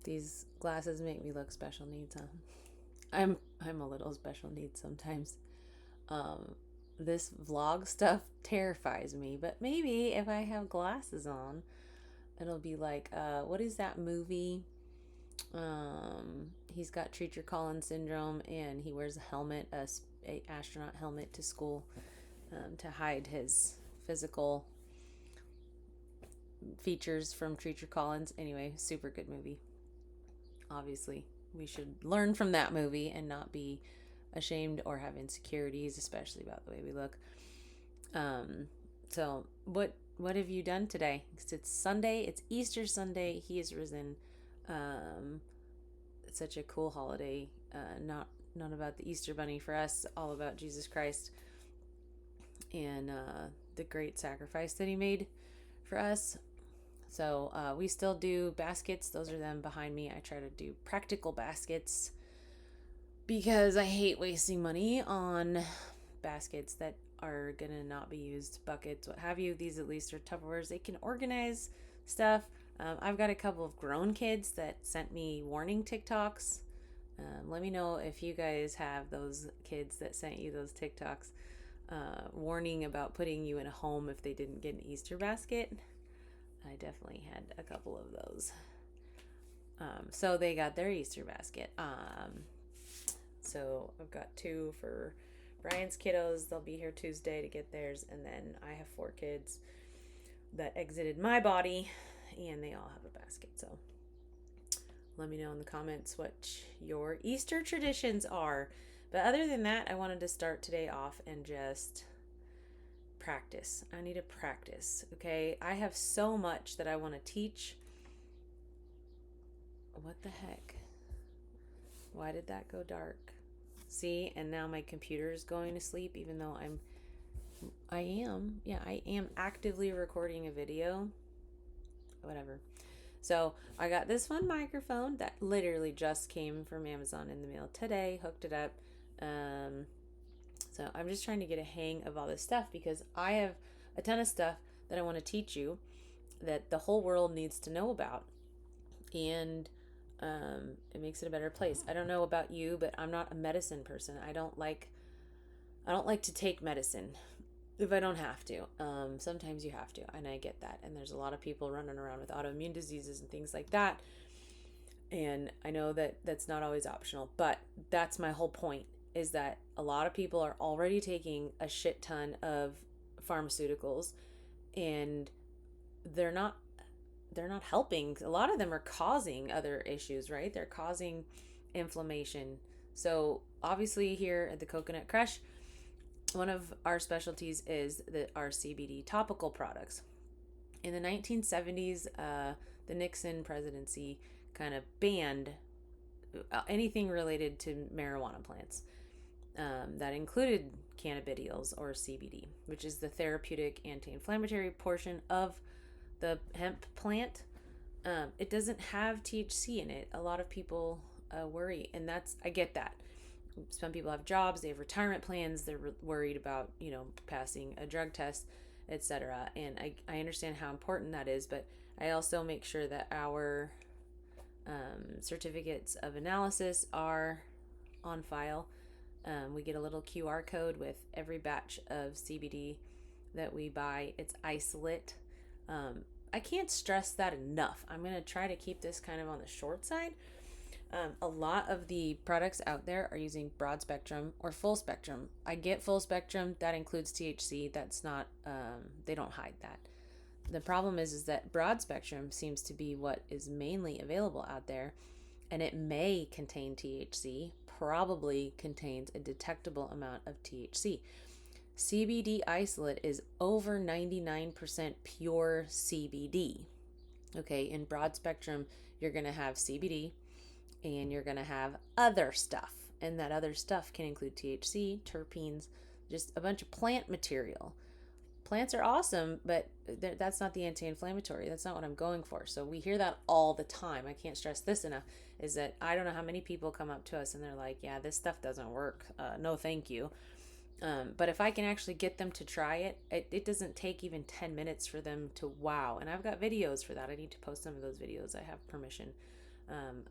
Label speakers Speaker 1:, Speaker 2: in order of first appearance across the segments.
Speaker 1: These glasses make me look special needs, huh? I'm a little special needs sometimes. Um, this vlog stuff terrifies me, but maybe if I have glasses on, it'll be like, what is that movie? He's got Treacher Collins syndrome, and he wears a helmet, a astronaut helmet to school, to hide his physical features from Treacher Collins. Anyway, super good movie. Obviously, we should learn from that movie and not be ashamed or have insecurities, especially about the way we look. Um, so what have you done today? It's Sunday. It's Easter Sunday. He is risen. Um, it's such a cool holiday. Not about the Easter Bunny for us. All about Jesus Christ and the great sacrifice that He made for us. So we still do baskets. Those are them behind me. I try to do practical baskets because I hate wasting money on baskets that are gonna not be used, buckets, what have you. These at least are Tupperwares. They can organize stuff. I've got a couple of grown kids that sent me warning TikToks. Let me know if you guys have those kids that sent you those TikToks warning about putting you in a home if they didn't get an Easter basket. I definitely had a couple of those. So they got their Easter basket. So I've got two for Brian's kiddos. They'll be here Tuesday to get theirs. And then I have 4 kids that exited my body, and they all have a basket. So let me know in the comments what your Easter traditions are. But other than that, I wanted to start today off and just practice. I need to practice, okay? I have so much that I want to teach. What the heck? Why did that go dark? See, and now my computer is going to sleep even though I am actively recording a video. Whatever. So I got this one microphone that literally just came from Amazon in the mail today, hooked it up. So I'm just trying to get a hang of all this stuff because I have a ton of stuff that I want to teach you that the whole world needs to know about. And it makes it a better place. I don't know about you, but I'm not a medicine person. I don't like to take medicine if I don't have to. Sometimes you have to, and I get that. And there's a lot of people running around with autoimmune diseases and things like that. And I know that that's not always optional, but that's my whole point, is that a lot of people are already taking a shit ton of pharmaceuticals, and they're not helping. A lot of them are causing other issues, right? They're causing inflammation. So obviously here at the Coconut Crush, one of our specialties is our CBD topical products. In the 1970s, the Nixon presidency kind of banned anything related to marijuana plants. That included cannabidiol, or CBD, which is the therapeutic anti-inflammatory portion of the hemp plant. It doesn't have THC in it. A lot of people worry, and I get that. Some people have jobs, they have retirement plans, they're worried about, passing a drug test, etc. And I understand how important that is, but I also make sure that our certificates of analysis are on file. We get a little QR code with every batch of CBD that we buy. It's isolate. I can't stress that enough. I'm going to try to keep this kind of on the short side. A lot of the products out there are using broad spectrum or full spectrum. I get full spectrum. That includes THC. That's not, they don't hide that. The problem is that broad spectrum seems to be what is mainly available out there, and it may contain THC, probably contains a detectable amount of THC. CBD isolate is over 99% pure CBD. Okay, in broad spectrum, you're going to have CBD and you're going to have other stuff. And that other stuff can include THC, terpenes, just a bunch of plant material. Plants are awesome, but that's not the anti-inflammatory. That's not what I'm going for. So we hear that all the time. I can't stress this enough, is that I don't know how many people come up to us and they're like, yeah, this stuff doesn't work. No, thank you. But if I can actually get them to try it, it doesn't take even 10 minutes for them to wow. And I've got videos for that. I need to post some of those videos. I have permission.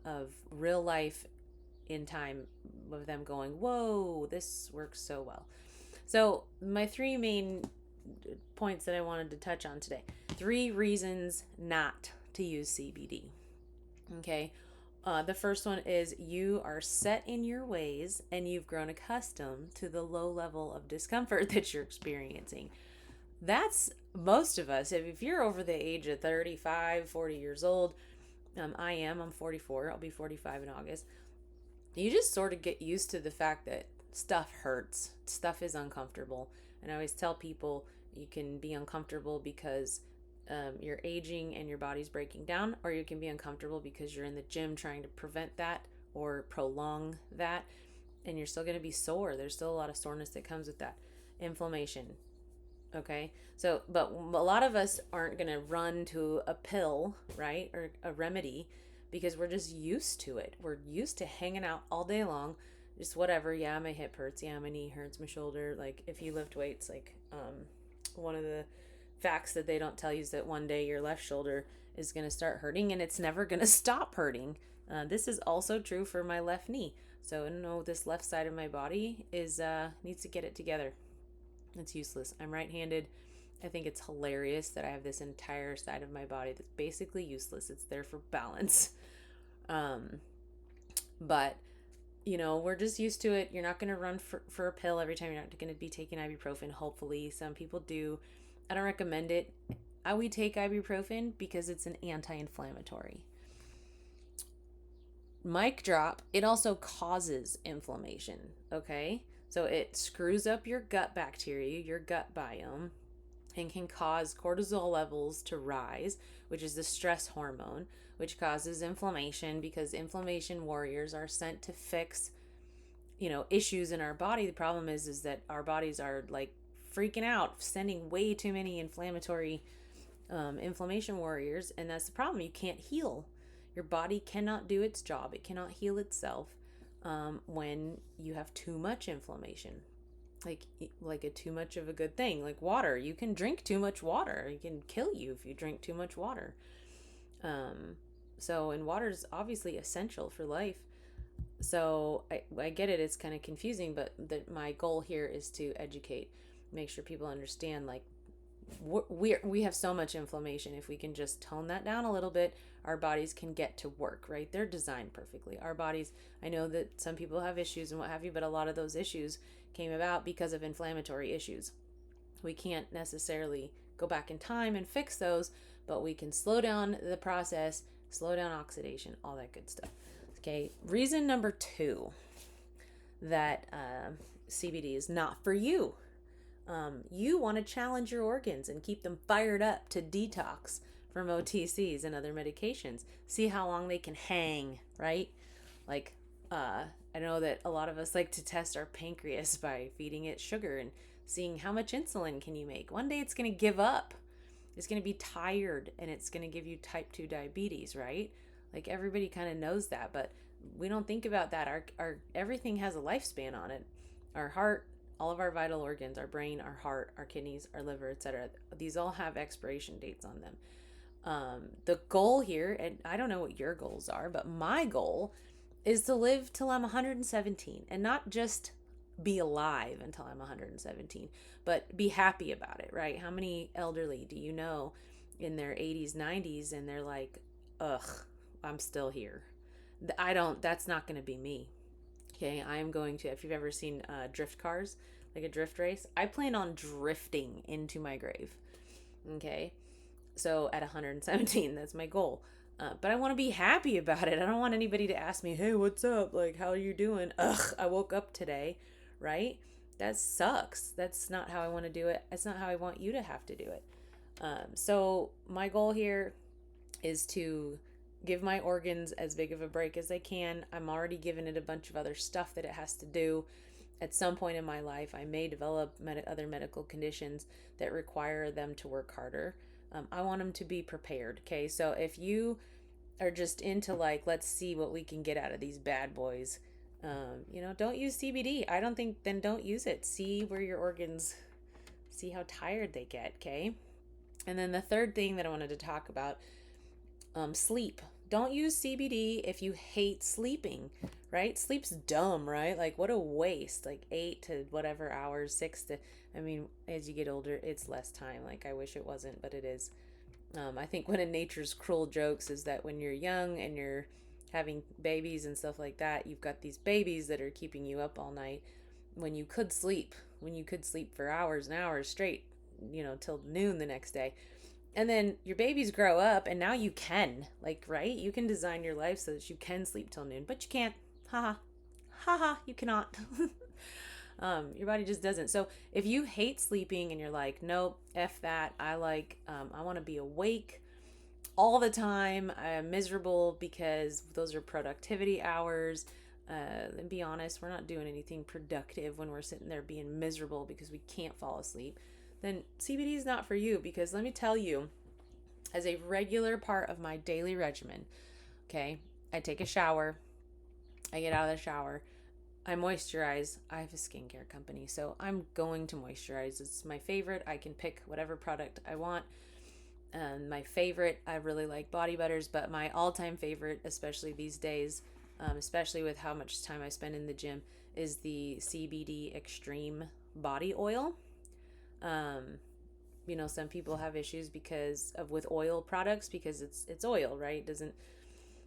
Speaker 1: of real life in time of them going, whoa, this works so well. So my three main points that I wanted to touch on today. 3 reasons not to use CBD. Okay. The first one is you are set in your ways and you've grown accustomed to the low level of discomfort that you're experiencing. That's most of us. If you're over the age of 35, 40 years old, I'm 44. I'll be 45 in August. You just sort of get used to the fact that stuff hurts, stuff is uncomfortable. And I always tell people you can be uncomfortable because you're aging and your body's breaking down, or you can be uncomfortable because you're in the gym trying to prevent that or prolong that, and you're still going to be sore. There's still a lot of soreness that comes with that. Inflammation. Okay. So, but a lot of us aren't going to run to a pill, right? Or a remedy because we're just used to it. We're used to hanging out all day long, just whatever. Yeah, my hip hurts. Yeah, my knee hurts, my shoulder. Like if you lift weights, like one of the facts that they don't tell you is that one day your left shoulder is going to start hurting and it's never going to stop hurting. This is also true for my left knee. So I know this left side of my body is needs to get it together. It's useless. I'm right-handed. I think it's hilarious that I have this entire side of my body that's basically useless. It's there for balance. But we're just used to it. You're not going to run for a pill every time. You're not going to be taking ibuprofen. Hopefully, some people do. I don't recommend it. We take ibuprofen because it's an anti-inflammatory. Mic drop, it also causes inflammation, okay? So it screws up your gut bacteria, your gut biome, and can cause cortisol levels to rise, which is the stress hormone, which causes inflammation because inflammation warriors are sent to fix, issues in our body. The problem is that our bodies are like freaking out, sending way too many inflammatory inflammation warriors, and that's the problem. You can't heal. Your body cannot do its job. It cannot heal itself when you have too much inflammation. Like a too much of a good thing, like water. You can drink too much water. It can kill you if you drink too much water. And water is obviously essential for life. So I get it. It's kind of confusing, but my goal here is to educate, make sure people understand, like, we have so much inflammation. If we can just tone that down a little bit, our bodies can get to work, right? They're designed perfectly. Our bodies, I know that some people have issues and what have you, but a lot of those issues came about because of inflammatory issues. We can't necessarily go back in time and fix those, but we can slow down the process, slow down oxidation, all that good stuff. Okay, reason number 2 that CBD is not for you. You want to challenge your organs and keep them fired up to detox from OTCs and other medications. See how long they can hang, right? Like, I know that a lot of us like to test our pancreas by feeding it sugar and seeing how much insulin can you make. One day it's going to give up. It's going to be tired and it's going to give you type 2 diabetes, right? Like everybody kind of knows that, but we don't think about that. Our everything has a lifespan on it. Our heart, all of our vital organs, our brain, our heart, our kidneys, our liver, etc. These all have expiration dates on them. The goal here, and I don't know what your goals are, but my goal is to live till I'm 117 and not just be alive until I'm 117, but be happy about it, right? How many elderly do you know in their 80s, 90s, and they're like, ugh, I'm still here. That's not going to be me. Okay, I'm going to, if you've ever seen drift cars, like a drift race, I plan on drifting into my grave. Okay, so at 117, that's my goal. But I want to be happy about it. I don't want anybody to ask me, hey, what's up? Like, how are you doing? Ugh, I woke up today, right? That sucks. That's not how I want to do it. That's not how I want you to have to do it. So my goal here is to give my organs as big of a break as I can. I'm already giving it a bunch of other stuff that it has to do. At some point in my life, I may develop other medical conditions that require them to work harder. I want them to be prepared, okay? So if you are just into like, let's see what we can get out of these bad boys, don't use CBD. I don't think, then don't use it. See where your organs, see how tired they get, okay? And then the third thing that I wanted to talk about, sleep. don't use CBD if you hate sleeping, right? Sleep's dumb, right? Like, what a waste. Like 8 to whatever hours, 6 to, I mean, as you get older, it's less time. Like, I wish it wasn't, but it is. I think one of nature's cruel jokes is that when you're young and you're having babies and stuff like that, you've got these babies that are keeping you up all night when you could sleep for hours and hours straight, till noon the next day. And then your babies grow up and now you can, like, right? You can design your life so that you can sleep till noon, but you can't. Haha. Haha, you cannot. Your body just doesn't. So if you hate sleeping and you're like, nope, F that, I want to be awake all the time. I'm miserable because those are productivity hours. And be honest, we're not doing anything productive when we're sitting there being miserable because we can't fall asleep. Then CBD is not for you, because let me tell you, as a regular part of my daily regimen, okay, I take a shower, I get out of the shower, I moisturize. I have a skincare company, so I'm going to moisturize. It's my favorite. I can pick whatever product I want. My favorite, I really like body butters, but my all-time favorite, especially these days, especially with how much time I spend in the gym, is the CBD Extreme Body Oil. Some people have issues with oil products because it's oil, right?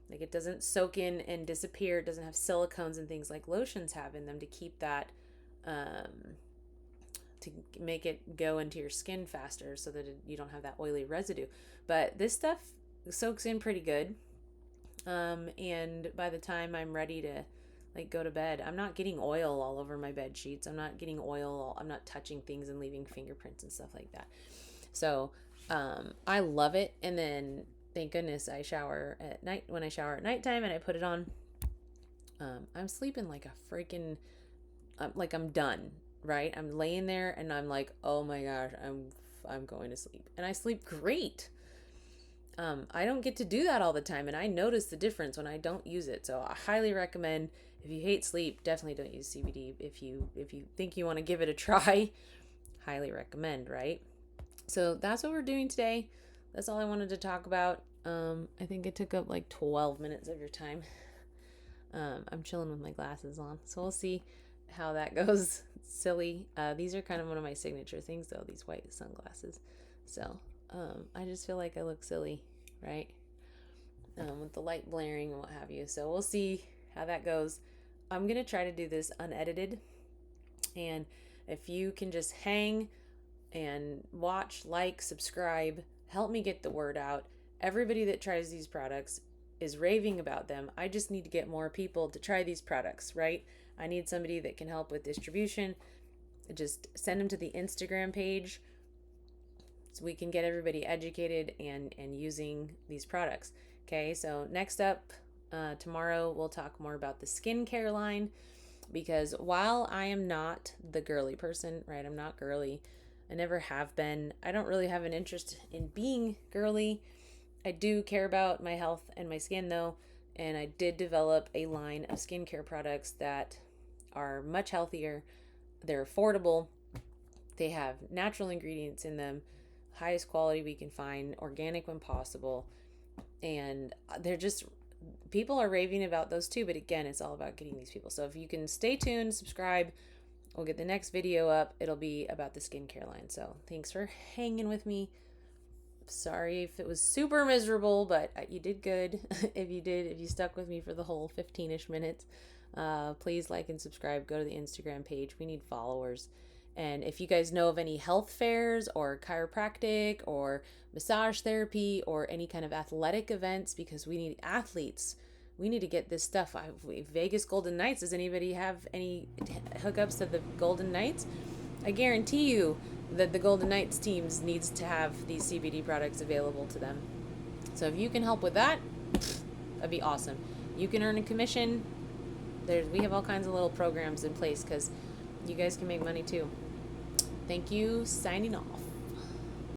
Speaker 1: It doesn't soak in and disappear. It doesn't have silicones and things like lotions have in them to keep that, to make it go into your skin faster so that you don't have that oily residue. But this stuff soaks in pretty good. And by the time I'm ready to go to bed, I'm not getting oil all over my bed sheets. I'm not touching things and leaving fingerprints and stuff like that. So, I love it. And then thank goodness I shower at night. When I shower at nighttime and I put it on, I'm sleeping like a freaking, like I'm done, right? I'm laying there and I'm like, oh my gosh, I'm going to sleep. And I sleep great. I don't get to do that all the time, and I notice the difference when I don't use it. So I highly recommend, if you hate sleep, definitely don't use CBD. If you think you want to give it a try, highly recommend, right? So that's what we're doing today. That's all I wanted to talk about. I think it took up like 12 minutes of your time. I'm chilling with my glasses on, so we'll see how that goes. It's silly. These are kind of one of my signature things, though, these white sunglasses. So I just feel like I look silly, right? With the light blaring and what have you. So we'll see how that goes. I'm going to try to do this unedited. And if you can just hang and watch, like, subscribe, help me get the word out. Everybody that tries these products is raving about them. I just need to get more people to try these products, right? I need somebody that can help with distribution. Just send them to the Instagram page so we can get everybody educated and using these products. Okay, so next up, tomorrow we'll talk more about the skincare line, because while I am not the girly person, right? I'm not girly. I never have been. I don't really have an interest in being girly. I do care about my health and my skin, though, and I did develop a line of skincare products that are much healthier. They're affordable. They have natural ingredients in them, highest quality we can find, organic when possible, and people are raving about those too. But again, it's all about getting these people. So if you can stay tuned, subscribe, we'll get the next video up. It'll be about the skincare line. So thanks for hanging with me. Sorry if it was super miserable, but you did good. If you stuck with me for the whole 15-ish minutes, please like and subscribe. Go to the Instagram page. We need followers. And if you guys know of any health fairs or chiropractic or massage therapy or any kind of athletic events, because we need athletes, we need to get this stuff. Vegas Golden Knights, does anybody have any hookups to the Golden Knights? I guarantee you that the Golden Knights teams needs to have these CBD products available to them. So if you can help with that, that'd be awesome. You can earn a commission. We have all kinds of little programs in place because you guys can make money too. Thank you. Signing off.